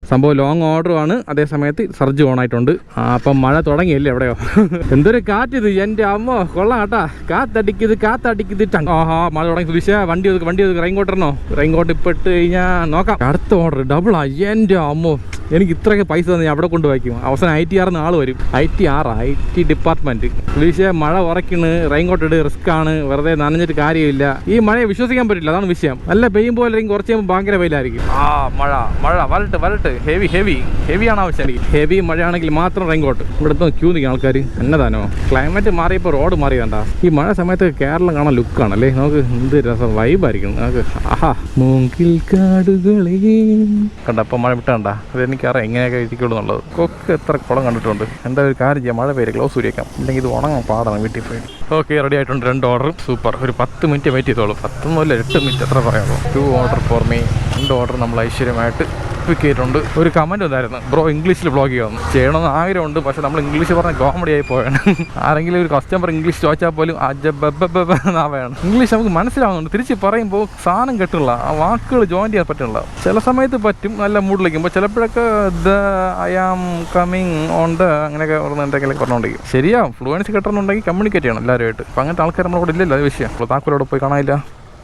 സംഭവം ലോങ് ഓർഡറുമാണ്, അതേ സമയത്ത് സർജ് ഓൺ ആയിട്ടുണ്ട്. അപ്പം മഴ തുടങ്ങിയല്ലേ എവിടെയോ. എന്തൊരു കാറ്റിത്, എൻ്റെ അമ്മ കൊള്ളാം കേട്ടാ. കാത്തടിക്കുന്നത് ആഹാ മഴ തുടങ്ങി. സുധിഷ വണ്ടി ഒതുക്ക് റെയിൻകോട്ട് ഇപ്പം ഇട്ട് കഴിഞ്ഞാൽ നോക്കാം. അടുത്ത ഓർഡർ ഡബിളാ. എൻ്റെ അമ്മോ, എനിക്ക് ഇത്രയൊക്കെ പൈസ തന്നെ ഞാൻ അവിടെ കൊണ്ട് വയ്ക്കും. അവസാനം ITR ആൾ വരും. IT department. വിഷയം മഴ ഉറയ്ക്കണ്, റെയിൻകോട്ട് ഇട്, റിസ്ക് ആണ്, വെറുതെ നനഞ്ഞിട്ട് കാര്യമില്ല. ഈ മഴയെ വിശ്വസിക്കാൻ പറ്റില്ല, അതാണ് വിഷയം. നല്ല പെയ്യുമ്പോൾ അല്ലെങ്കിൽ കുറച്ച് കഴിയുമ്പോൾ ഭയങ്കര വെയിലായിരിക്കും. മഴ വരട്ട് ഹെവിയാണ് ആവശ്യം. ഹെവി മഴയാണെങ്കിൽ മാത്രം റെയിൻകോട്ട്. ഇവിടുത്തെ ക്യൂ നിൽക്കും ആൾക്കാർ. എന്നതാനോ ക്ലൈമറ്റ് മാറിയപ്പോൾ റോഡ് മാറിയണ്ട. ഈ മഴ സമയത്ത് കേരളം കാണാൻ ലുക്കാണല്ലേ. നമുക്ക് എന്ത് രസം, വൈബായിരിക്കും നമുക്ക്. ആഹാ മൂങ്കിൽ കാടുകളെ കണ്ട. അപ്പം മഴ വിട്ടണ്ട, അതെനിക്കറിയാം എങ്ങനെയൊക്കെ ഇരിക്കുള്ളൂ എന്നുള്ളത്. കൊക്ക് എത്ര കുളം കണ്ടിട്ടുണ്ട്. എന്താ ഒരു കാര്യം ചെയ്യാം, മഴ പേര് ഗ്ലൗസ് ഊരിയേക്കാം, ഇല്ലെങ്കിൽ ഇത് ഉണങ്ങാൻ പാടാണ് വീട്ടിൽ പോയി. ഓക്കെ, റെഡി ആയിട്ടുണ്ട് 2 ഓർഡർ. സൂപ്പർ. ഒരു 10 മിനിറ്റ് വെയിറ്റ് ചെയ്തോളൂ. 10 8 മിനിറ്റ് എത്ര പറയാമോ. 2 ഓർഡർ ഫോർ മീ. 2 ഓർഡർ നമ്മൾ ഐശ്വര്യമായിട്ട് പിക്ക് ചെയ്തിട്ടുണ്ട്. ഒരു കമൻറ്റ് വന്നായിരുന്നു, ബ്രോ ഇംഗ്ലീഷിൽ വ്ളോഗ് ചെയ്യണമെന്ന് ആഗ്രഹമുണ്ട്, പക്ഷേ നമ്മൾ ഇംഗ്ലീഷ് പറഞ്ഞ കോമഡി ആയി പോയാണ്. ആരെങ്കിലും ഒരു കസ്റ്റമർ ഇംഗ്ലീഷ് ചോദിച്ചാൽ പോലും വേണം. ഇംഗ്ലീഷ് നമുക്ക് മനസ്സിലാവുന്നുണ്ട്, തിരിച്ച് പറയുമ്പോൾ സാധനം കെട്ടുള്ള ആ വാക്കുകൾ ജോയിൻ ചെയ്യാൻ പറ്റുന്നില്ല. ചില സമയത്ത് പറ്റും, നല്ല മൂഡിലേക്കുമ്പോൾ. ചിലപ്പോഴൊക്കെ ഐ ആം കമ്മിങ് ഓൺ അങ്ങനെയൊക്കെ എന്തെങ്കിലുമൊക്കെ പറഞ്ഞുകൊണ്ടിരിക്കും. ശരിയാ, ഫ്ലുവൻസി കിട്ടണമെന്നുണ്ടെങ്കിൽ കമ്മ്യൂണിക്കേറ്റ് ചെയ്യണം എല്ലാവരുമായിട്ട്. അപ്പം അങ്ങനത്തെ ആൾക്കാർ നമ്മളോട് ഇല്ലല്ലോ, അത് വിഷയം. താക്കൂരോട് പോയി കാണാനില്ല.